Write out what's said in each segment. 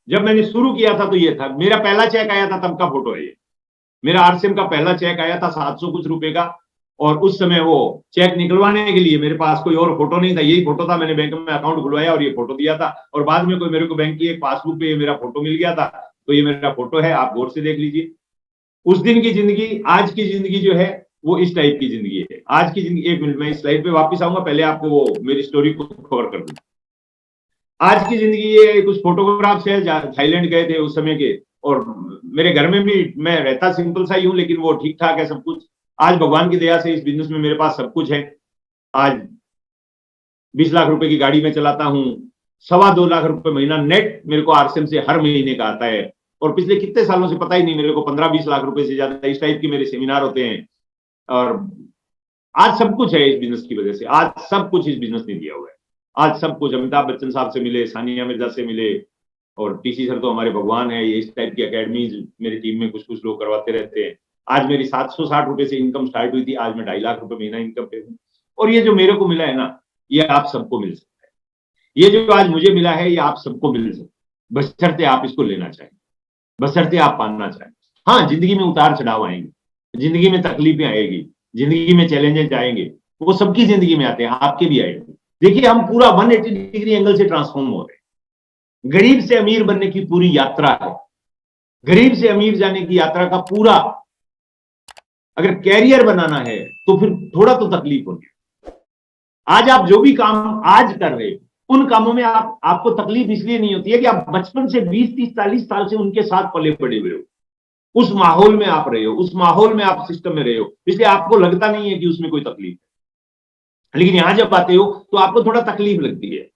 जब मैंने शुरू किया था तो ये था, मेरा पहला चेक आया था तब का फोटो है ये। मेरा आरसीएम का पहला चेक आया था 700 कुछ रुपए का, और उस समय वो चेक निकलवाने के लिए मेरे पास कोई और फोटो नहीं था, यही फोटो था। मैंने बैंक में अकाउंट खुलवाया और ये फोटो दिया था, और बाद में कोई मेरे को बैंक की एक पासबुक पे ये मेरा फोटो मिल गया था। तो ये मेरा फोटो है, आप गौर से देख लीजिए। उस दिन की जिंदगी, आज की जिंदगी जो है वो इस टाइप की जिंदगी है। आज की जिंदगी, एक मिनट में इस स्लाइड पे वापस आऊंगा, पहले आपको वो मेरी स्टोरी को कवर कर दूं। आज की जिंदगी ये कुछ फोटोग्राफ्स है, थाईलैंड गए थे उस समय के, और मेरे घर में भी मैं रहता सिंपल सा ही हूं, लेकिन वो ठीक ठाक है सब कुछ। आज भगवान की दया से इस बिजनेस में मेरे पास सब कुछ है। आज 20 लाख रुपए की गाड़ी में चलाता हूं, 2.25 लाख रुपए महीना नेट मेरे को आरसीएम से हर महीने का आता है। और पिछले कितने सालों से पता ही नहीं मेरे को, 15-20 लाख रुपए से ज्यादा इस टाइप के मेरे सेमिनार होते हैं। और आज सब कुछ है इस बिजनेस की वजह से, आज सब कुछ इस बिजनेस ने दिया हुआ है। आज सब कुछ, अमिताभ बच्चन साहब से मिले, सानिया मिर्जा से मिले, और टीसी सर तो हमारे भगवान है। ये इस टाइप की अकेडमीज मेरी टीम में कुछ कुछ लोग करवाते रहते हैं। आज मेरी 760 रुपए से इनकम स्टार्ट हुई थी, आज मैं 2.5 लाख रुपए महीना इनकम पे हूँ। और ये जो मेरे को मिला है ना, ये आप सबको मिल सकता है। ये जो आज मुझे मिला है ये आप सबको मिल सकता है, बशर्ते आप इसको लेना चाहें, बशर्ते आप पाना चाहें। हाँ, जिंदगी में उतार चढ़ाव आएंगे, जिंदगी में तकलीफें आएगी, जिंदगी में चैलेंजेस आएंगे, वो सबकी जिंदगी में आते हैं, आपके भी आएंगे। देखिए, हम पूरा 180 डिग्री एंगल से ट्रांसफॉर्म हो रहे हैं। गरीब से अमीर बनने की पूरी यात्रा है, गरीब से अमीर जाने की यात्रा का पूरा, अगर कैरियर बनाना है तो फिर थोड़ा तो तकलीफ होगी। आज आप जो भी काम आज कर रहे हो, उन कामों में आपको तकलीफ इसलिए नहीं होती है कि आप बचपन से 20-30-40 साल से उनके साथ पले पड़े हुए हो, उस माहौल में आप रहे हो, उस माहौल में आप सिस्टम में रहे हो, इसलिए आपको लगता नहीं है कि उसमें कोई तकलीफ है। लेकिन यहां जब आते हो तो आपको थोड़ा तकलीफ लगती है,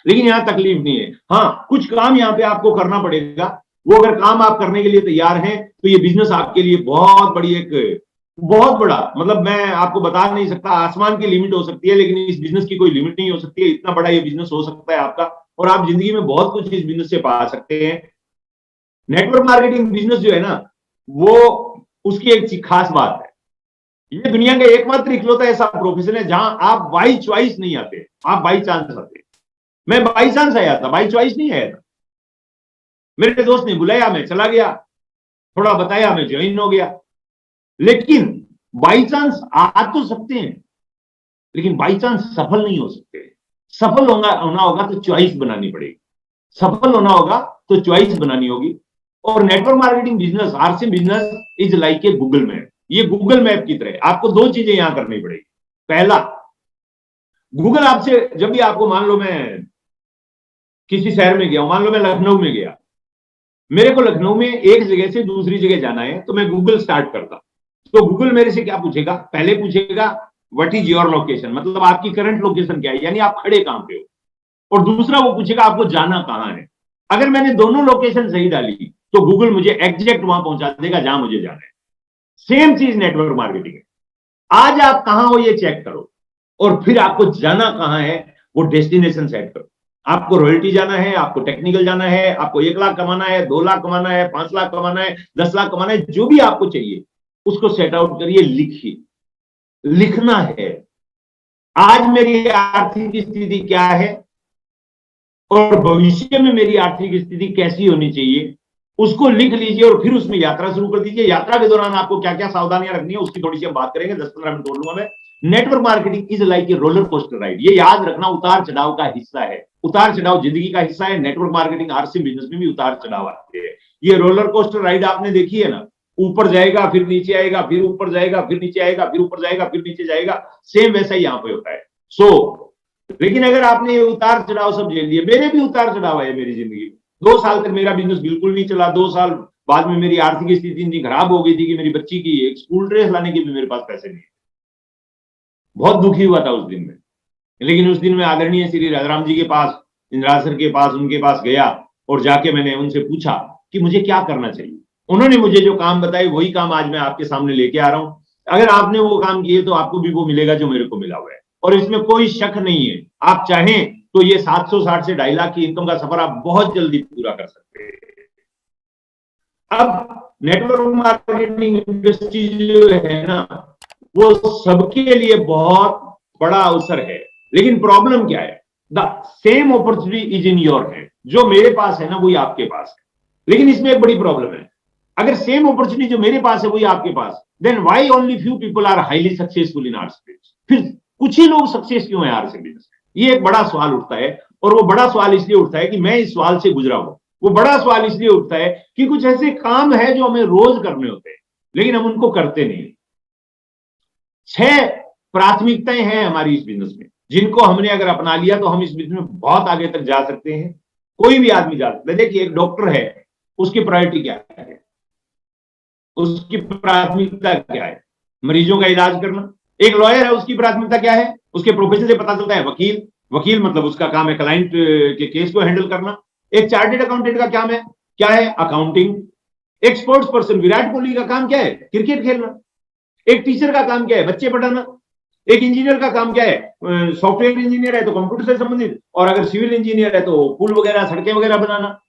लेकिन यहां तकलीफ नहीं है। हाँ, कुछ काम यहां पे आपको करना पड़ेगा। वो अगर काम आप करने के लिए तैयार हैं तो ये बिजनेस आपके लिए बहुत बड़ी, एक बहुत बड़ा, मतलब मैं आपको बता नहीं सकता, आसमान की लिमिट हो सकती है, लेकिन इस बिजनेस की कोई लिमिट नहीं हो सकती है। इतना बड़ा ये बिजनेस हो सकता है आपका, और आप जिंदगी में बहुत कुछ इस बिजनेस से पा सकते हैं। नेटवर्क मार्केटिंग बिजनेस जो है ना, वो उसकी एक खास बात है, ये दुनिया का एकमात्र इकलौता ऐसा प्रोफेशन है जहां आप बाई चॉइस नहीं आते, आप बाई चांस आते। मैं बाई चांस आया था, बाई चॉइस नहीं आया था। मेरे दोस्त ने बुलाया, मैं चला गया, थोड़ा बताया, मैं ज्वाइन हो गया। लेकिन बाई चांस आ तो सकते हैं, लेकिन बाई चांस सफल नहीं हो सकते। सफल होना होगा तो चॉइस बनानी पड़ेगी, सफल होना होगा तो चॉइस बनानी होगी। और network marketing business, RCM business is like a Google map. ये गूगल मैप की तरह, आपको दो चीजें यहां करनी पड़ेगी। पहला, गूगल आपसे, जब भी आपको, मान लो मैं किसी शहर में गया हूं, मान लो मैं लखनऊ में गया, मेरे को लखनऊ में एक जगह से दूसरी जगह जाना है, तो मैं गूगल स्टार्ट करता। तो गूगल मेरे से क्या पूछेगा, पहले पूछेगा व्हाट इज योर लोकेशन, मतलब आपकी करंट लोकेशन क्या है, यानी आप खड़े कहां पे हो। और दूसरा वो पूछेगा आपको जाना कहां है। अगर मैंने दोनों लोकेशन सही डाली तो गूगल मुझे एग्जैक्ट वहां पहुंचा देगा जहां मुझे जाना है। सेम चीज नेटवर्क मार्केटिंग है। आज आप कहां हो ये चेक करो, और फिर आपको जाना कहां है वो डेस्टिनेशन सेट करो। आपको रॉयल्टी जाना है, आपको टेक्निकल जाना है, आपको 1 लाख कमाना है, 2 लाख कमाना है, 5 लाख कमाना है, 10 लाख कमाना है, जो भी आपको चाहिए उसको सेट आउट करिए, लिखिए। लिखना है, आज मेरी आर्थिक स्थिति क्या है और भविष्य में मेरी आर्थिक स्थिति कैसी होनी चाहिए, उसको लिख लीजिए और फिर उसमें यात्रा शुरू कर दीजिए। यात्रा के दौरान आपको क्या क्या सावधानियां रखनी है उसकी थोड़ी सी हम बात करेंगे, 10-15 मिनट बोल लूंगा मैं। Network marketing is like a roller coaster ride, ये याद रखना, उतार चढ़ाव का हिस्सा है। उतार चढ़ाव जिंदगी का हिस्सा है। नेटवर्क मार्केटिंग, आरसी बिजनेस में भी उतार चढ़ाव आते हैं। ये रोलर कोस्टर राइड आपने देखी है ना, ऊपर जाएगा फिर नीचे आएगा, फिर ऊपर जाएगा फिर नीचे आएगा, फिर ऊपर जाएगा फिर नीचे जाएगा, सेम वैसा ही यहां पे होता है। लेकिन अगर आपने ये उतार चढ़ाव सब झेल लिए, मेरे भी उतार चढ़ाव है मेरी जिंदगी में। 2 साल तक मेरा बिजनेस बिल्कुल नहीं चला, 2 साल बाद में मेरी आर्थिक स्थिति इतनी खराब हो गई थी कि मेरी बच्ची की एक स्कूल ड्रेस लाने के भी मेरे पास पैसे नहीं। बहुत दुखी हुआ था उस दिन में। लेकिन उस दिन में आदरणीय श्री राजाराम जी के पास, इंदिरा सर के पास, उनके पास गया और जाके मैंने उनसे पूछा कि मुझे क्या करना चाहिए। उन्होंने मुझे जो काम बताए वही काम आज मैं आपके सामने लेके आ रहा हूं। अगर आपने वो काम किए तो आपको भी वो मिलेगा जो मेरे को मिला हुआ है, और इसमें कोई शक नहीं है। आप चाहें तो ये 760 से 2.5 लाख की इनकम का सफर आप बहुत जल्दी पूरा कर सकते हैं। अब नेटवर्क मार्केटिंग इंडस्ट्री जो है ना, वो सबके लिए बहुत बड़ा अवसर है। लेकिन प्रॉब्लम क्या है, the same opportunity is in your hand. जो मेरे पास है ना वही आपके पास है। लेकिन इसमें एक बड़ी प्रॉब्लम है, अगर सेम अपॉर्चुनिटी जो मेरे पास है वही आपके पास, then why only few people are highly successful in arts business? फिर कुछ ही लोग सक्सेस क्यों है आर्ट्स बिजनेस? ये एक बड़ा सवाल उठता है, और वो बड़ा सवाल इसलिए उठता है कि मैं इस सवाल से गुजरा हूं। वो बड़ा सवाल इसलिए उठता है कि कुछ ऐसे काम है जो हमें रोज करने होते हैं, लेकिन हम उनको करते नहीं। 6 प्राथमिकताएं हैं हमारी इस बिजनेस में, जिनको हमने अगर अपना लिया तो हम इस बिजनेस में बहुत आगे तक जा सकते हैं। कोई भी आदमी जा सकता है। देखिए, एक डॉक्टर है, उसकी प्रायोरिटी क्या है? उसकी प्राथमिकता क्या है? मरीजों का इलाज करना। एक लॉयर है, उसकी प्राथमिकता क्या है? उसके प्रोफेशन से पता चलता है, वकील। वकील मतलब उसका काम है क्लाइंट के केस को हैंडल करना। एक चार्टेड अकाउंटेंट का काम है क्या है? अकाउंटिंग। एक स्पोर्ट्स पर्सन, विराट कोहली का काम क्या है? क्रिकेट खेलना। एक टीचर का काम क्या है? बच्चे पढ़ाना। एक इंजीनियर का काम क्या है? सॉफ्टवेयर इंजीनियर है तो कंप्यूटर से संबंधित, और अगर सिविल इंजीनियर है तो पुल वगैरह, सड़कें वगैरह बनाना।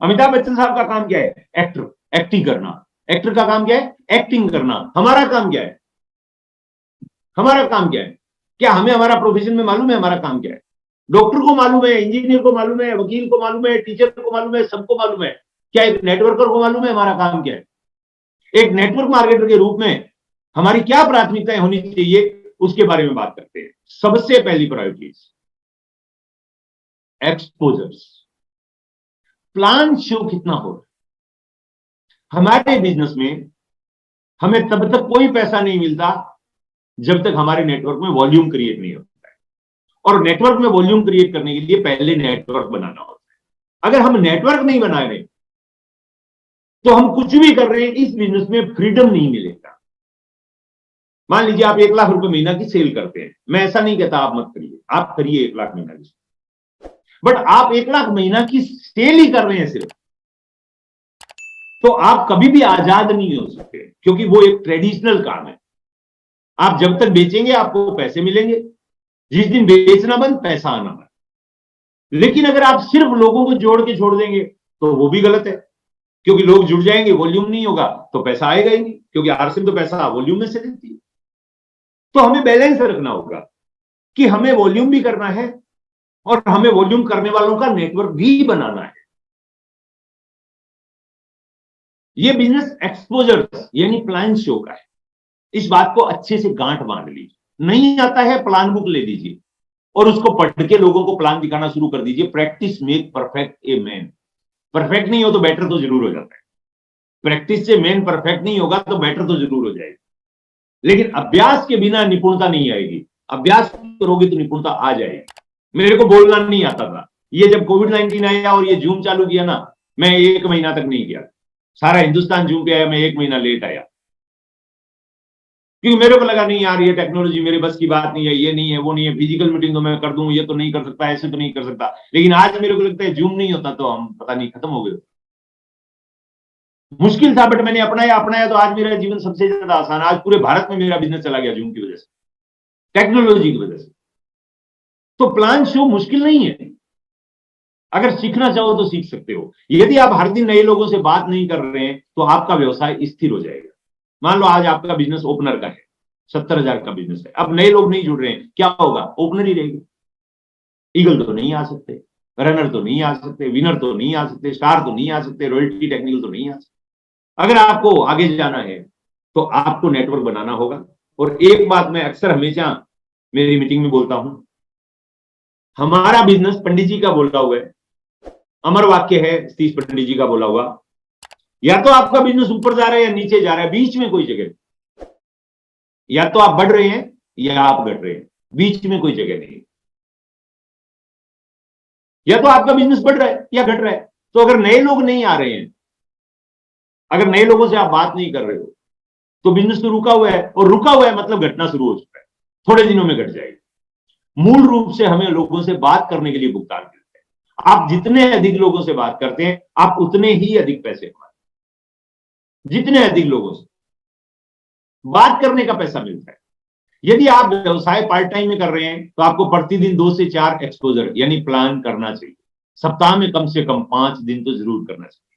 अमिताभ बच्चन साहब का काम क्या है? एक्टर, एक्टिंग करना। एक्टर का काम क्या है? एक्टिंग करना। हमारा काम क्या है? हमारा काम क्या है? क्या हमें हमारा प्रोफेशन में मालूम है हमारा काम क्या है? डॉक्टर को मालूम है, इंजीनियर को मालूम है, वकील को मालूम है, टीचर को मालूम है, सबको मालूम है। क्या एक नेटवर्कर को मालूम है हमारा काम क्या है? एक नेटवर्क मार्केटर के रूप में हमारी क्या प्राथमिकताएं होनी चाहिए, उसके बारे में बात करते हैं। सबसे पहली प्रायोरिटी, एक्सपोजर्स। प्लान शो कितना हो रहा है हमारे बिजनेस में? हमें तब तक कोई पैसा नहीं मिलता जब तक हमारे नेटवर्क में वॉल्यूम क्रिएट नहीं होता है। और नेटवर्क में वॉल्यूम क्रिएट करने के लिए पहले नेटवर्क बनाना होता है। अगर हम नेटवर्क नहीं बना रहे तो हम कुछ भी कर रहे हैं, इस बिजनेस में फ्रीडम नहीं मिलेगा। मान लीजिए आप 1 लाख रुपए महीना की सेल करते हैं, मैं ऐसा नहीं कहता आप मत करिए, आप करिए 1 लाख महीना की, बट आप 1 लाख महीना की सेल ही कर रहे हैं सिर्फ, तो आप कभी भी आजाद नहीं हो सकते, क्योंकि वो एक ट्रेडिशनल काम है। आप जब तक बेचेंगे आपको पैसे मिलेंगे, जिस दिन बेचना बंद, पैसा आना बंद। लेकिन अगर आप सिर्फ लोगों को जोड़ के छोड़ देंगे तो वो भी गलत है, क्योंकि लोग जुड़ जाएंगे, वॉल्यूम नहीं होगा तो पैसा आएगा ही नहीं, क्योंकि आरसीएम तो पैसा वॉल्यूम में से देती है। तो हमें बैलेंस रखना होगा कि हमें वॉल्यूम भी करना है और हमें वॉल्यूम करने वालों का नेटवर्क भी बनाना है। यह बिजनेस एक्सपोजर यानी प्लान शो का है। इस बात को अच्छे से गांठ बांध लीजिए। नहीं आता है, प्लान बुक ले लीजिए और उसको पढ़ के लोगों को प्लान दिखाना शुरू कर दीजिए। Practice make perfect a man. Perfect नहीं हो तो बेटर तो जरूर हो जाता है। प्रैक्टिस से मैन परफेक्ट नहीं होगा तो बेटर तो जरूर हो जाएगा, लेकिन अभ्यास के बिना निपुणता नहीं आएगी। अभ्यास करोगे तो निपुणता आ जाएगी। मेरे को बोलना नहीं आता था, ये जब कोविड-19 आया और ये जूम चालू किया ना, मैं 1 महीना तक नहीं किया। सारा हिंदुस्तान जूम पे आया, मैं 1 महीना लेट आया, क्योंकि मेरे को लगा नहीं यार ये टेक्नोलॉजी मेरे बस की बात नहीं है, ये नहीं है, वो नहीं है, फिजिकल मीटिंग तो मैं कर दूं, ये तो नहीं कर सकता, ऐसे तो नहीं कर सकता। लेकिन आज मेरे को लगता है जूम नहीं होता तो हम पता नहीं खत्म हो गए। मुश्किल था, बट मैंने अपनाया अपनाया तो आज मेरा जीवन सबसे ज्यादा आसान। आज पूरे भारत में मेरा बिजनेस चला गया जूम की वजह से, टेक्नोलॉजी की वजह से। तो प्लान शो मुश्किल नहीं है, अगर सीखना चाहो तो सीख सकते हो। यदि आप हर दिन नए लोगों से बात नहीं कर रहे हैं तो आपका व्यवसाय स्थिर हो जाएगा। मान लो आज आपका बिजनेस ओपनर का है, 70,000 का बिजनेस है, अब नए लोग नहीं जुड़ रहे हैं, क्या होगा? ओपनर ही रहेगा। ईगल तो नहीं आ सकते, रनर तो नहीं आ सकते, विनर तो नहीं आ सकते, स्टार तो नहीं आ सकते, रॉयल्टी टेक्निकल तो नहीं आ सकते। अगर आपको आगे जाना है तो आपको नेटवर्क बनाना होगा। और एक बात मैं अक्सर हमेशा मेरी मीटिंग में बोलता हूं, हमारा बिजनेस पंडित जी का बोला हुआ है, अमर वाक्य है सतीश पंडित जी का बोला हुआ, या तो आपका बिजनेस ऊपर जा रहा है या नीचे जा रहा है, बीच में कोई जगह। या तो आप बढ़ रहे हैं या आप घट रहे हैं, बीच में कोई जगह नहीं। या तो आपका बिजनेस बढ़ रहा है या घट रहा है। तो अगर नए लोग नहीं आ रहे हैं, अगर नए लोगों से आप बात नहीं कर रहे हो, तो बिजनेस तो रुका हुआ है, और रुका हुआ है मतलब घटना शुरू हो चुका है, थोड़े दिनों में घट जाएगा। मूल रूप से हमें लोगों से बात करने के लिए भुगतान मिलता है। आप जितने अधिक लोगों से बात करते हैं, आप उतने ही अधिक पैसे कमाते हैं। जितने अधिक लोगों से बात करने का पैसा मिलता है। यदि आप व्यवसाय पार्ट टाइम में कर रहे हैं तो आपको प्रतिदिन 2 से 4 एक्सपोजर यानी प्लान करना चाहिए। सप्ताह में कम से कम 5 दिन तो जरूर करना चाहिए।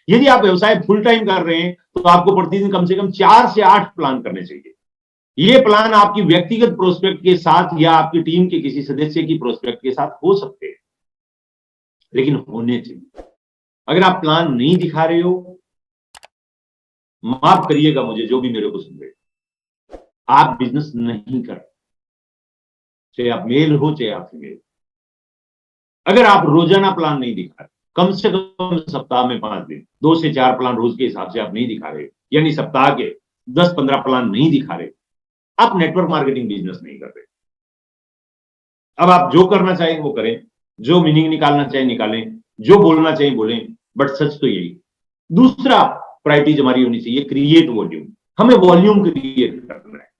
यदि आप व्यवसाय फुल टाइम कर रहे हैं तो आपको प्रतिदिन कम से कम 4 से 8 प्लान करने चाहिए। ये प्लान आपकी व्यक्तिगत प्रोस्पेक्ट के साथ या आपकी टीम के किसी सदस्य की प्रोस्पेक्ट के साथ हो सकते हैं। लेकिन होने चाहिए। अगर आप प्लान नहीं दिखा रहे हो, माफ करिएगा मुझे जो भी मेरे को सुन रहे, आप बिजनेस नहीं कर, चाहे आप मेल हो चाहे आप फीमेल। अगर आप रोजाना प्लान नहीं दिखा रहे, कम से कम सप्ताह में 5 दिन 2 से 4 प्लान रोज के हिसाब से आप नहीं दिखा रहे, यानी सप्ताह के 10-15 प्लान नहीं दिखा रहे, आप नेटवर्क मार्केटिंग बिजनेस नहीं कर रहे। अब आप जो करना चाहें वो करें, जो मीनिंग निकालना चाहें निकालें, जो बोलना चाहें बोलें, बट सच तो यही। दूसरा प्रायोरिटीज हमारी होनी चाहिए क्रिएट वॉल्यूम। हमें वॉल्यूम क्रिएट करना है।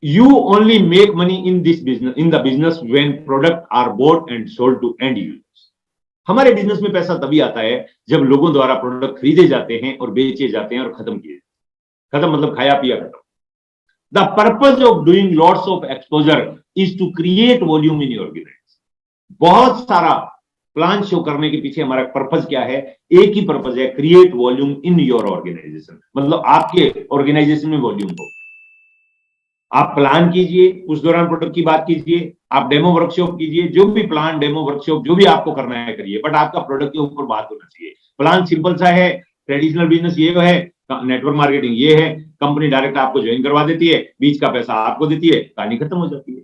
You only make money in this business, in the business when product are bought and sold to end users. हमारे बिजनेस में पैसा तभी आता है जब लोगों द्वारा प्रोडक्ट खरीदे जाते हैं और बेचे जाते हैं और खत्म किए, खत्म मतलब खाया पिया खत्म। The purpose of doing lots of exposure is to create volume in your organisation. बहुत सारा प्लान शो करने के पीछे हमारा पर्पज क्या है? एक ही पर्पज है, create volume in your organisation. मतलब आपके ऑर्गेनाइजेशन में वॉल्यूम हो। आप प्लान कीजिए, उस दौरान प्रोडक्ट की बात कीजिए, आप डेमो वर्कशॉप कीजिए, जो भी प्लान डेमो वर्कशॉप जो भी आपको करना है करिए, बट आपका प्रोडक्ट के ऊपर बात होना चाहिए। प्लान सिंपल सा है, ट्रेडिशनल बिजनेस ये है, नेटवर्क मार्केटिंग ये है, कंपनी डायरेक्ट आपको ज्वाइन करवा देती है, बीच का पैसा आपको देती है, कहानी खत्म हो जाती है।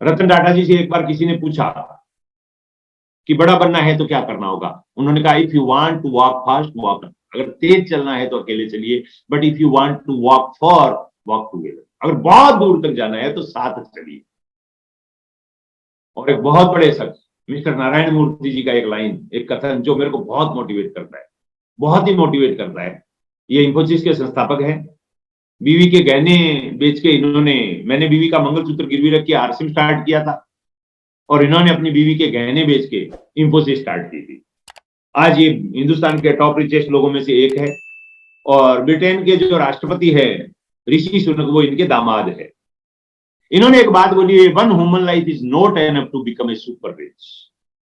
रतन टाटा जी से एक बार किसी ने पूछा कि बड़ा बनना है तो क्या करना होगा? उन्होंने कहा if you want to walk fast walk, अगर तेज चलना है तो अकेले चलिए, but if you want to walk far walk together, अगर बहुत दूर तक जाना है तो साथ चलिए। और एक बहुत बड़े शख्स मिस्टर नारायण मूर्ति जी का एक लाइन, एक कथन जो मेरे को बहुत मोटिवेट करता है, बहुत ही मोटिवेट करता है। ये इंफोसिस के संस्थापक हैं। बीवी के गहने बेच के इन्होंने, मैंने बीवी का मंगलसूत्र गिरवी रख के आरसीएम स्टार्ट किया था और इन्होंने अपनी बीवी के गहने बेच के इंफोसिस स्टार्ट की थी। आज ये हिंदुस्तान के टॉप रिचेस्ट लोगों में से एक है और ब्रिटेन के जो राष्ट्रपति है ऋषि सुनक, वो इनके दामाद है। इन्होंने एक बात बोली है, one human life is not enough to become a super rich.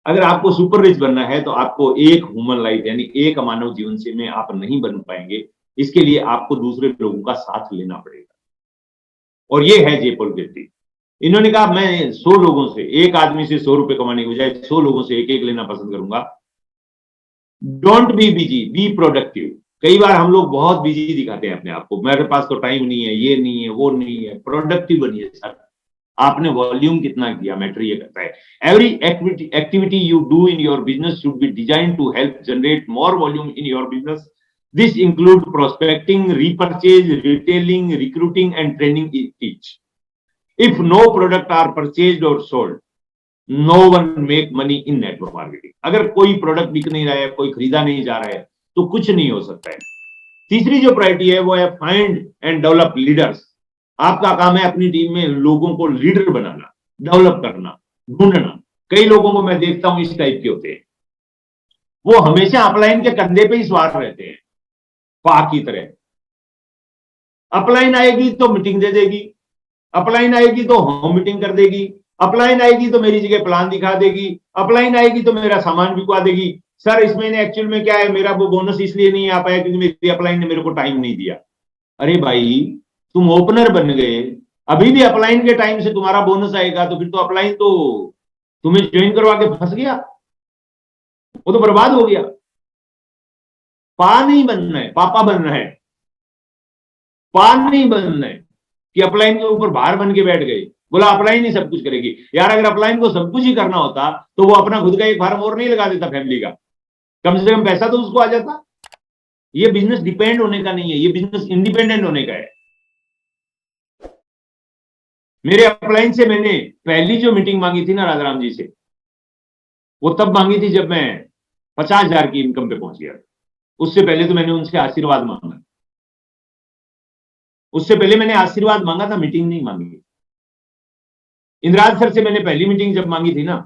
अगर आपको सुपर रिच बनना है तो आपको एक ह्यूमन लाइफ यानी एक मानव जीवन से में आप नहीं बन पाएंगे। इसके लिए आपको दूसरे लोगों का साथ लेना पड़ेगा और ये है जयपॉल कीर्ति। इन्होंने कहा मैं 100 लोगों से, एक आदमी से 100 रुपए कमाने के बजाय 100 लोगों से एक एक लेना पसंद करूंगा। Don't be busy, be productive. कई बार हम लोग बहुत बिजी दिखाते हैं अपने आप को, मेरे पास तो टाइम नहीं है, ये नहीं है, वो नहीं है। प्रोडक्टिव बनिए सर। आपने वॉल्यूम कितना किया मैटर ये करता है। Every activity you do in your business should be design to help generate more volume in your business. This include prospecting, repurchase, retailing, recruiting and training teach. If no product are purchased or sold, no one make money in network marketing. अगर कोई product बिक नहीं रहा है, कोई खरीदा नहीं जा रहा है, तो कुछ नहीं हो सकता है। तीसरी जो प्रायोरिटी है वो है फाइंड एंड डेवलप लीडर्स। आपका काम है अपनी टीम में लोगों को लीडर बनाना, डेवलप करना, ढूंढना। कई लोगों को मैं देखता हूं इस टाइप के होते हैं, वो हमेशा अपलाइन के कंधे पे ही सवार रहते हैं, पा की तरह। अपलाइन आएगी तो मीटिंग दे देगी, अपलाइन आएगी तो होम मीटिंग कर देगी, अपलाइन आएगी तो मेरी जगह प्लान दिखा देगी, अपलाइन आएगी तो मेरा सामान बिकवा देगी। सर इस महीने एक्चुअल में क्या है, मेरा वो बोनस इसलिए नहीं आ पाया क्योंकि मेरी अपलाइन ने मेरे को टाइम नहीं दिया। अरे भाई तुम ओपनर बन गए, अभी भी अपलाइन के टाइम से तुम्हारा बोनस आएगा तो फिर तो अपलाइन तो तुम्हें ज्वाइन करवा के फंस गया, वो तो बर्बाद हो गया। पा नहीं बनना है, पापा बनना है। पा नहीं बनना है कि अपलाइन के ऊपर भार बन के बैठ गए, बोला अपलाइन ही सब कुछ करेगी। यार अगर अपलाइन को सब कुछ ही करना होता तो वो अपना खुद का एक फार्म और नहीं लगा देता फैमिली का, कम से कम पैसा तो उसको आ जाता। ये बिजनेस डिपेंड होने का नहीं है, ये बिजनेस इंडिपेंडेंट होने का है। मेरे अपलाइन से मैंने पहली जो मीटिंग मांगी थी ना राजाराम जी से, वो तब मांगी थी जब मैं 50,000 की इनकम पे पहुंच गया। उससे पहले तो मैंने उनसे आशीर्वाद मांगा, उससे पहले मैंने आशीर्वाद मांगा था, मीटिंग नहीं मांगी। इंद्राज सर से मैंने पहली मीटिंग जब मांगी थी ना,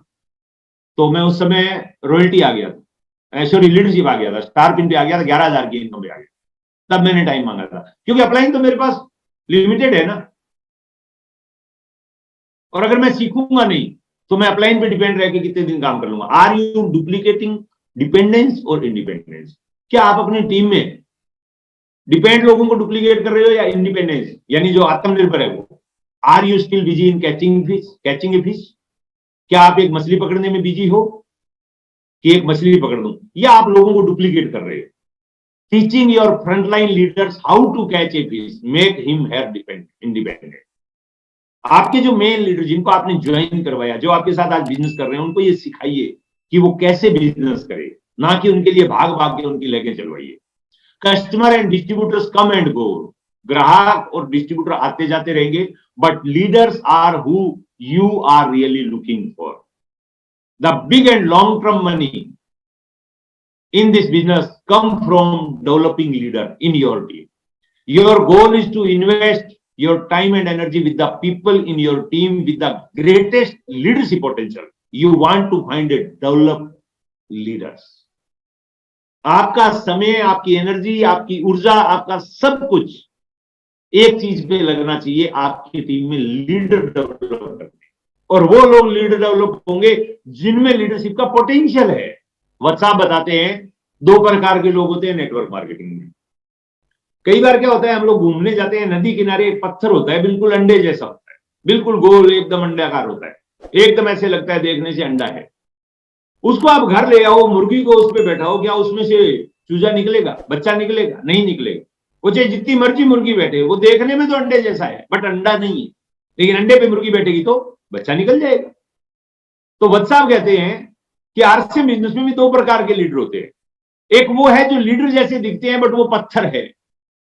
तो मैं उस समय रॉयल्टी आ गया था, सॉरी लीडरशिप आ गया था, स्टार पिन पे आ गया था, 11,000 की इनकम पे आ गया। तब मैंने टाइम मांगा था क्योंकि अपलाइन तो मेरे पास लिमिटेड है ना, और अगर मैं सीखूंगा नहीं तो मैं अपलाइन पे डिपेंड रह के कितने दिन काम कर लूंगा। आर यू डुप्लीकेटिंग डिपेंडेंस और इंडिपेंडेंस? क्या आप अपनी टीम में डिपेंड लोगों को डुप्लीकेट कर रहे हो या इंडिपेंडेंस यानी जो आत्मनिर्भर है वो? Are you still busy in catching fish, catching a fish? क्या आप एक मछली पकड़ने में बिजी हो कि एक मछली पकड़ दूं, या आप लोगों को डुप्लीकेट कर रहे हो? Teaching your frontline leaders how to catch a fish make him here independent. आपके जो मेन लीडर जिनको आपने ज्वाइन करवाया, जो आपके साथ आज बिजनेस कर रहे हैं, उनको ये सिखाइए कि वो कैसे बिजनेस करे, ना कि उनके लिए भाग भाग के उनकी लेके चलवाइए। Customer and distributors come and go, ग्राहक और डिस्ट्रीब्यूटर आते जाते रहेंगे, but leaders are who you are really looking for. The big and long term money in this business come from developing leader in your team. Your goal is to invest your time and energy with the people in your team with the greatest leadership potential. You want to find a developed leaders. आपका समय, आपकी energy, आपकी ऊर्जा, आपका सब कुछ एक चीज पे लगना चाहिए, आपकी टीम में लीडर डेवलप करने। और वो लोग लीडर डेवलप होंगे जिनमें लीडरशिप का पोटेंशियल है। व्हाट्सएप बताते हैं 2 प्रकार के लोग होते हैं नेटवर्क मार्केटिंग में। कई बार क्या होता है, हम लोग घूमने जाते हैं, नदी किनारे एक पत्थर होता है, बिल्कुल अंडे जैसा होता है, बिल्कुल गोल, एकदम अंडाकार होता है, एकदम ऐसे लगता है देखने से अंडा है। उसको आप घर ले आओ, मुर्गी को उस पर बैठाओ, क्या उसमें से चूजा निकलेगा, बच्चा निकलेगा? नहीं निकलेगा। वो चाहे जितनी मर्जी मुर्गी बैठे, वो देखने में तो अंडे जैसा है बट अंडा नहीं है, लेकिन अंडे पे मुर्गी बैठेगी तो बच्चा निकल जाएगा। तो व्हाट्सएप कहते हैं कि आरसीएम बिजनेस में भी 2 प्रकार के लीडर होते हैं। एक वो है जो लीडर जैसे दिखते हैं बट वो पत्थर है,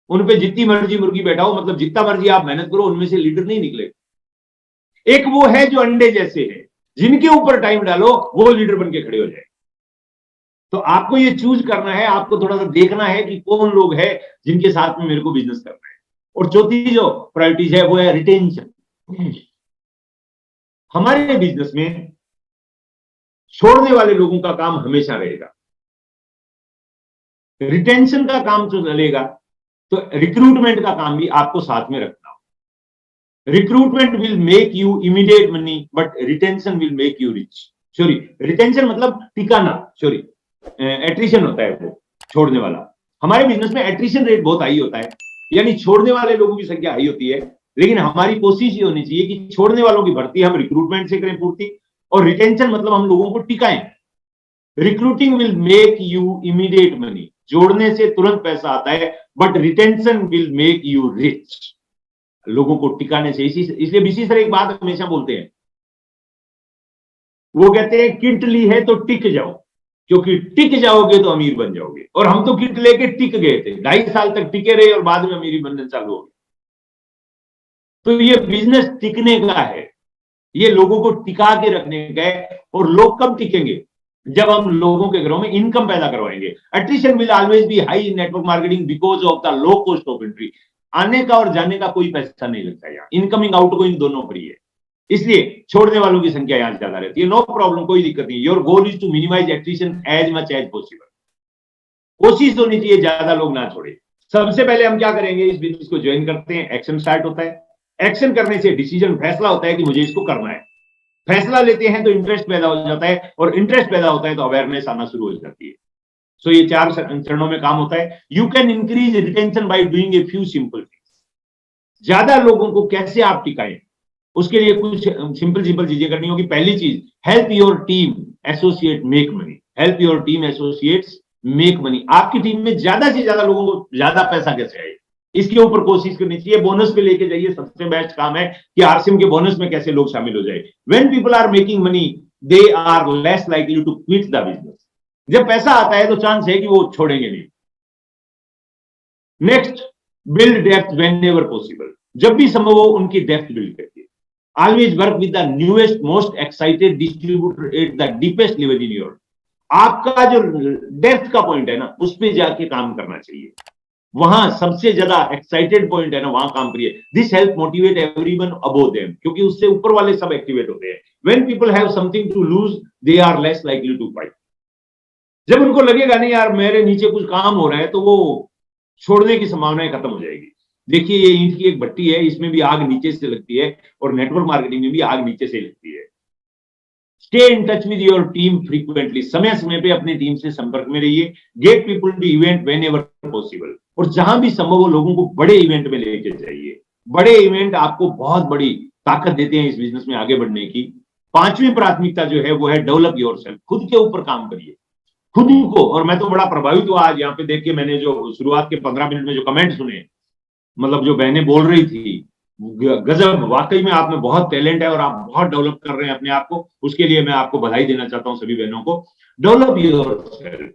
उन पे जितनी मर्जी मुर्गी बैठाओ, मतलब जितना मर्जी आप मेहनत करो, उनमें से लीडर नहीं निकलेगा। एक वो है जो अंडे जैसे है, जिनके ऊपर टाइम डालो वो लीडर बन के खड़े हो जाए। तो आपको ये चूज करना है, आपको थोड़ा सा देखना है कि कौन लोग है जिनके साथ में मेरे को बिजनेस करना है। और चौथी जो प्रायोरिटीज है वो है रिटेंशन। हमारे बिजनेस में छोड़ने वाले लोगों का काम हमेशा रहेगा, रिटेंशन का काम जो चलेगा, तो रिक्रूटमेंट का काम भी आपको साथ में रखना हो। Recruitment will make you immediate money but retention will make you rich. Sorry, retention मतलब टिकाना, सॉरी एट्रिशन होता है वो छोड़ने वाला। हमारे बिजनेस में एट्रिशन रेट बहुत हाई होता है, यानी छोड़ने वाले लोगों की संख्या हाई होती है, लेकिन हमारी कोशिश ये होनी चाहिए कि छोड़ने वालों की भर्ती हम रिक्रूटमेंट से करें पूर्ति, और रिटेंशन मतलब हम लोगों को टिकाएं। Recruiting will make you immediate money, जोड़ने से तुरंत पैसा आता है, but retention will make you rich, लोगों को टिकाने से। इसलिए बीसी सर एक बात हमेशा बोलते हैं, वो कहते हैं किट ली है तो टिक जाओ, क्योंकि टिक जाओगे तो अमीर बन जाओगे। और हम तो किट लेके टिक गए थे, 2.5 साल तक टिके रहे और बाद में अमीरी बनने चालू हो गई। तो ये बिजनेस टिकने का है, ये लोगों को टिका के रखने का है। और लोग कब टिकेंगे? जब हम लोगों के घरों में इनकम पैदा करवाएंगे। Attrition will always be high in network marketing because of the low cost of entry. आने का और जाने का कोई पैसा नहीं लगता, यहाँ इनकमिंग आउटगोइंग दोनों फ्री है, इसलिए छोड़ने वालों की संख्या यहां ज्यादा रहती है। नो प्रॉब्लम, कोई दिक्कत नहीं। Your goal is to minimise attrition as much as possible. कोशिश होनी चाहिए ज्यादा लोग ना छोड़े। सबसे पहले हम क्या करेंगे, इस बिजनेस को ज्वाइन करते हैं, एक्शन स्टार्ट होता है। एक्शन करने से डिसीजन, फैसला होता है कि मुझे इसको करना है। फैसला लेते हैं तो इंटरेस्ट पैदा हो जाता है, और इंटरेस्ट पैदा होता है तो अवेयरनेस आना शुरू हो जाती है। सो ये 4 चरणों में काम होता है। You can increase retention by doing a few simple things. ज्यादा लोगों को कैसे आप टिकाएं, उसके लिए कुछ सिंपल चीजें करनी होगी। पहली चीज, help your team associate make money. Help your team associates make money. आपकी टीम में ज्यादा से ज्यादा लोगों को ज्यादा पैसा कैसे आए, इसके ऊपर कोशिश करनी चाहिए। बोनस पे लेके जाइए, सबसे बेस्ट काम है कि आरसीएम के बोनस में कैसे लोग शामिल हो जाए। When people are making money they are less likely to quit the business. जब पैसा आता है तो चांस है कि वो छोड़ेंगे नहीं। Next, build depth whenever possible. जब भी संभव हो उनकी डेप्थ बिल्ड करिए। Always work with the newest most excited distributor at the deepest level in your. आपका जो डेप्थ का पॉइंट है ना, उस पर जाके काम करना चाहिए। वहां सबसे ज्यादा एक्साइटेड पॉइंट है ना, वहां काम करिए। This help motivate everyone above them, क्योंकि उससे ऊपर वाले सब एक्टिवेट होते हैं। When people have something to lose they are less likely to fight. जब उनको लगेगा नहीं यार मेरे नीचे कुछ काम हो रहा है, तो वो छोड़ने की संभावनाएं खत्म हो जाएगी। देखिए ये ईंट की एक भट्टी है, इसमें भी आग नीचे से लगती है, और नेटवर्क मार्केटिंग में भी आग नीचे से लगती है। Stay in touch with your team frequently. समय समय पे अपनी टीम से संपर्क में रहिए। Get people to event whenever possible. और जहां भी संभव हो लोगों को बड़े इवेंट में लेके जाइए। बड़े इवेंट आपको बहुत बड़ी ताकत देते हैं इस बिजनेस में आगे बढ़ने की। पांचवी प्राथमिकता जो है वो है डेवलप योरसेल्फ, खुद के ऊपर काम करिए, खुद को। और मैं तो बड़ा प्रभावित हुआ आज यहाँ पे देख के, मैंने जो शुरुआत के 15 मिनट में जो कमेंट सुने, मतलब जो बहनें बोल रही थी, गजब, वाकई में आप में बहुत टैलेंट है और आप बहुत डेवलप कर रहे हैं अपने आप को। उसके लिए मैं आपको बधाई देना चाहता हूं सभी बहनों को। Develop yourself,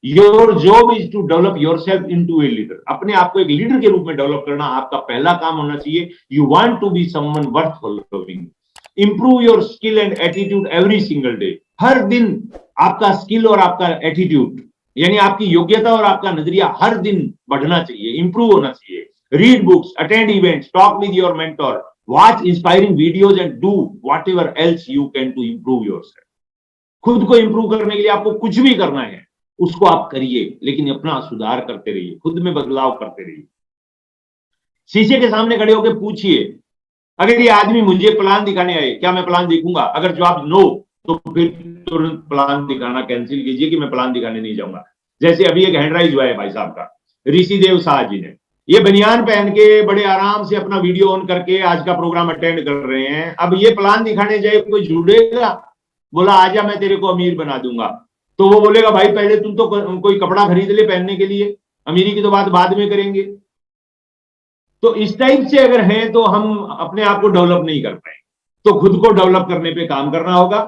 your job is to develop yourself into a leader. अपने आप को एक लीडर के रूप में डेवलप करना आपका पहला काम होना चाहिए। You want to be someone worth following. Improve your skill and attitude every single day. हर दिन आपका स्किल और आपका एटीट्यूड, यानी आपकी योग्यता और आपका नजरिया हर दिन बढ़ना चाहिए, इंप्रूव होना चाहिए। Read books, attend events, talk with your mentor, watch inspiring videos and do whatever else you can to improve yourself. खुद को इंप्रूव करने के लिए आपको कुछ भी करना है, उसको आप करिए, लेकिन अपना सुधार करते रहिए, खुद में बदलाव करते रहिए। शीशे के सामने खड़े होकर पूछिए, अगर ये आदमी मुझे प्लान दिखाने आए, क्या मैं प्लान दिखूंगा? अगर जवाब नो, तो फिर तुरंत प्लान दिखाना कैंसिल कीजिए कि मैं प्लान दिखाने नहीं जाऊंगा। जैसे अभी एक हैंड राइज हुआ है भाई साहब का, ऋषिदेव शाह जी ने, ये बनियान पहन के बड़े आराम से अपना वीडियो ऑन करके आज का प्रोग्राम अटेंड कर रहे हैं। अब ये प्लान दिखाने जाए, कोई जुड़ेगा? बोला आजा मैं तेरे को अमीर बना दूंगा। तो वो बोलेगा भाई पहले तुम तो कोई कपड़ा खरीद ले पहनने के लिए, अमीरी की तो बात बाद में करेंगे। तो इस टाइप से अगर है तो हम अपने आप को डेवलप नहीं कर पाए। तो खुद को डेवलप करने पे काम करना होगा।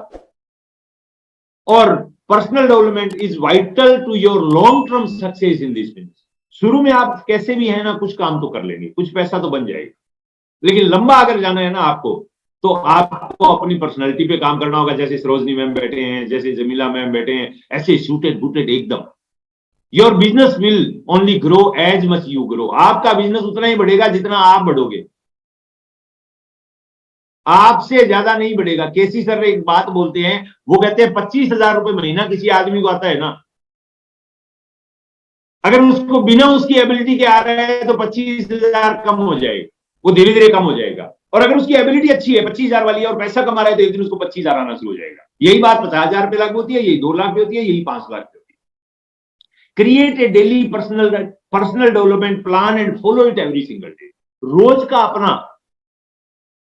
और personal development is vital to your long term success in this business. शुरू में आप कैसे भी है ना, कुछ काम तो कर लेंगे, कुछ पैसा तो बन जाएगा, लेकिन लंबा अगर जाना है ना आपको, तो आपको अपनी पर्सनैलिटी पे काम करना होगा। जैसे सरोजनी मैम बैठे हैं, जैसे जमीला मैम बैठे हैं, ऐसे सूटेड बूटेड एकदम। Your business will only grow as much you grow. आपका बिजनेस उतना ही बढ़ेगा जितना आप बढ़ोगे, आपसे ज्यादा नहीं बढ़ेगा। केसी सर एक बात बोलते हैं, वो कहते हैं 25,000 रुपए महीना किसी आदमी को आता है ना, अगर उसको बिना उसकी एबिलिटी के आ रहा है तो 25,000 कम हो जाएगा, वो धीरे धीरे कम हो जाएगा। और अगर उसकी एबिलिटी अच्छी है 25,000 वाली है और पैसा कमा रहा है, तो एक दिन उसको 25,000 आना शुरू हो जाएगा। यही बात 50,000 पे लागू होती है, यही 2 लाख पे होती है, यही 5 लाख पे होती है। Create a daily personal development plan and follow it every single day. रोज का अपना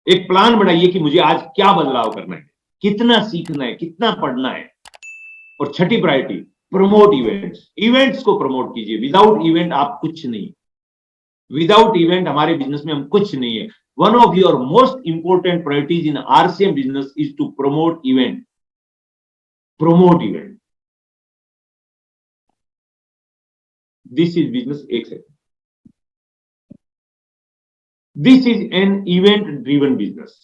एक प्लान बनाइए कि मुझे आज क्या बदलाव करना है, कितना सीखना है, कितना पढ़ना है। और छठी प्रायोरिटी, प्रमोट इवेंट्स। इवेंट्स को प्रमोट कीजिए। विदाउट इवेंट आप कुछ नहीं, विदाउट इवेंट हमारे बिजनेस में हम कुछ नहीं है। One of your most important priorities in RCM business is to promote event. Promote event, this is business. एक second, this is an event driven business.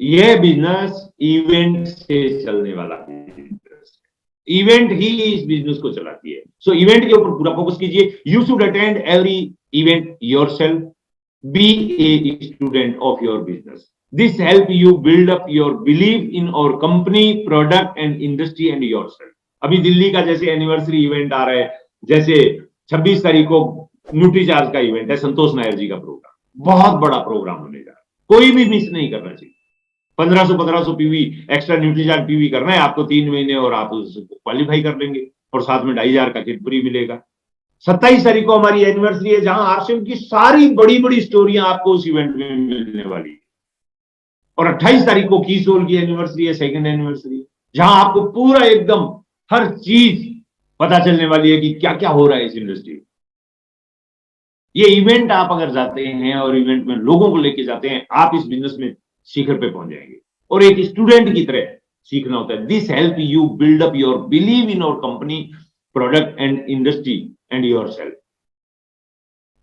यह बिजनेस इवेंट से चलने वाला बिजनेस, इवेंट ही इस बिजनेस को चलाती है। सो इवेंट के ऊपर पूरा फोकस कीजिए। You should attend every event yourself, be a student of your business. This help you build up your believe in our company, product and industry and yourself. अभी दिल्ली का जैसे एनिवर्सरी इवेंट आ रहा है, जैसे 26 तारीख को न्यूट्रीचार्ज का इवेंट है, संतोष नायर जी का प्रोग्राम, बहुत बड़ा प्रोग्राम होने जा रहा है, कोई भी मिस नहीं करना चाहिए। 1500 पीवी एक्स्ट्रा न्यूट्रीचार्ज पीवी करना है आपको 3 महीने, और आप उसको क्वालिफाई कर लेंगे, और साथ में 2,500 का किट फ्री मिलेगा। 27 तारीख को हमारी एनिवर्सरी है, जहां आरसीएम की सारी बड़ी बड़ी स्टोरियां आपको उस इवेंट में मिलने वाली है। और 28 तारीख को कीसोल की एनिवर्सरी है, सेकंड एनिवर्सरी, जहां आपको पूरा एकदम हर चीज पता चलने वाली है कि क्या क्या हो रहा है इस इंडस्ट्री में। ये इवेंट आप अगर जाते हैं और इवेंट में लोगों को लेके जाते हैं, आप इस बिजनेस में शिखर पे पहुंच जाएंगे। और एक स्टूडेंट की तरह सीखना होता है। This help you build up your believe in your company, product and industry and yourself.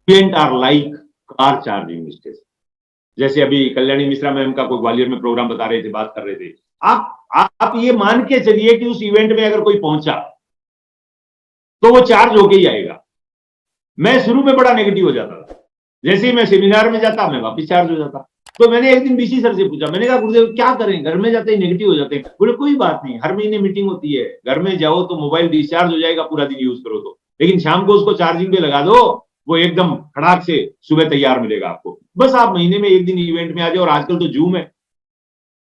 Event are like car charging station. जैसे अभी कल्याणी मिश्रा मैम का कोई ग्वालियर में प्रोग्राम बता रहे थे, बात कर रहे थे, आप ये मान के चलिए कि उस इवेंट में अगर कोई पहुंचा तो वो चार्ज होके ही आएगा। मैं शुरू में बड़ा नेगेटिव हो जाता था, जैसे ही मैं सेमिनार में जाता मैं वापिस चार्ज हो जाता। तो मैंने एक दिन बीसी सर से पूछा, मैंने कहा गुरुदेव क्या करें, घर में जाते ही नेगेटिव हो जाते हैं। बोले कोई बात नहीं, हर महीने मीटिंग होती है, घर में जाओ तो मोबाइल डिस्चार्ज हो जाएगा, पूरा दिन यूज करो तो, लेकिन शाम को उसको चार्जिंग पे लगा दो, वो एकदम खड़ाक से सुबह तैयार मिलेगा आपको। बस आप महीने में एक दिन इवेंट में आ जाओ। और आजकल तो जूम है,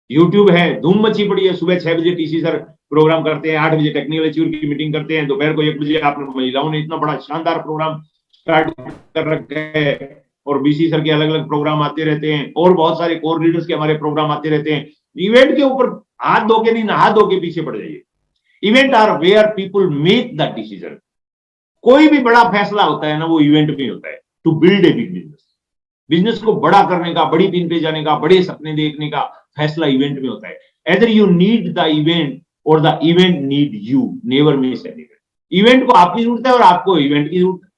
यूट्यूब है, धूम मची पड़ी है। सुबह 6 बजे टीसी सर प्रोग्राम करते हैं, 8 बजे टेक्निकल एच्योर की मीटिंग करते हैं, दोपहर को 1 बजे आप महिलाओं ने इतना बड़ा शानदार प्रोग्राम स्टार्ट कर रखा है। और बीसी सर के अलग अलग प्रोग्राम आते रहते हैं, और बहुत सारे कोर लीडर्स के हमारे प्रोग्राम आते रहते हैं। इवेंट के ऊपर हाथ धो के नहीं, नहा धो के पीछे पड़ जाइए। Event are where people make the decision. कोई भी बड़ा फैसला होता है ना, वो इवेंट में होता है। To build a big business, business को बड़ा करने का, बड़ी पिन पे जाने का, बड़े सपने देखने का फैसला इवेंट में होता है। Either you need the event or the event need you, never miss any event. Event को आपकी जरूरत है और आपको इवेंट की जरूरत है,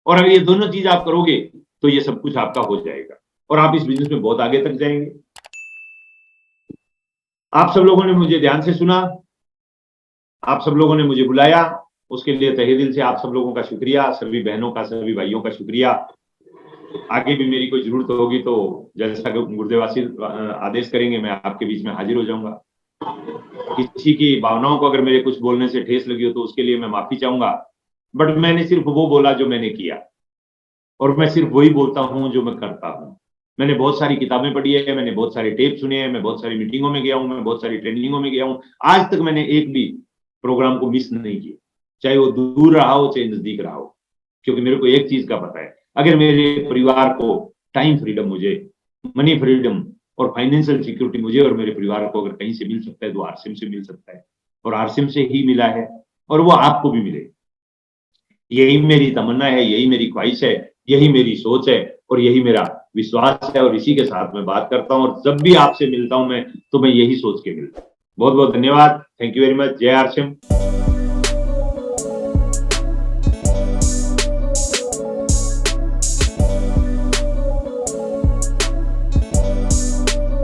और अगर ये दोनों चीज आप करोगे तो ये सब कुछ आपका हो जाएगा और आप इस बिजनेस में बहुत आगे तक जाएंगे। आप सब लोगों ने मुझे ध्यान से सुना, आप सब लोगों ने मुझे बुलाया, उसके लिए तहे दिल से आप सब लोगों का शुक्रिया, सभी बहनों का, सभी भाइयों का शुक्रिया। आगे भी मेरी कोई जरूरत होगी तो जैसा कि गुरुदेवासी आदेश करेंगे, मैं आपके बीच में हाजिर हो जाऊंगा। किसी की भावनाओं को अगर मेरे कुछ बोलने से ठेस लगी हो तो उसके लिए मैं माफी चाहूंगा, बट मैंने सिर्फ वो बोला जो मैंने किया, और मैं सिर्फ वही बोलता हूं जो मैं करता हूं। मैंने बहुत सारी किताबें पढ़ी है, मैंने बहुत सारे टेप सुने हैं, मैं बहुत सारी मीटिंगों में गया हूं, मैं बहुत सारी ट्रेनिंगों में गया हूं। आज तक मैंने एक भी प्रोग्राम को मिस नहीं किया, चाहे वो दूर रहा हो चाहे नजदीक रहा हो, क्योंकि मेरे को एक चीज का पता है, अगर मेरे परिवार को टाइम फ्रीडम, मुझे मनी फ्रीडम और फाइनेंशियल सिक्योरिटी मुझे और मेरे परिवार को अगर कहीं से मिल सकता है तो आरसीएम से मिल सकता है, और आरसीएम से ही मिला है, और वो आपको भी मिले। यही मेरी तमन्ना है, यही मेरी ख्वाहिश है, यही मेरी सोच है और यही मेरा विश्वास है, और इसी के साथ मैं बात करता हूं। और जब भी आपसे मिलता हूं मैं, तो मैं यही सोच के मिलता हूं। बहुत बहुत धन्यवाद। Thank you very much. जय आरसीएम।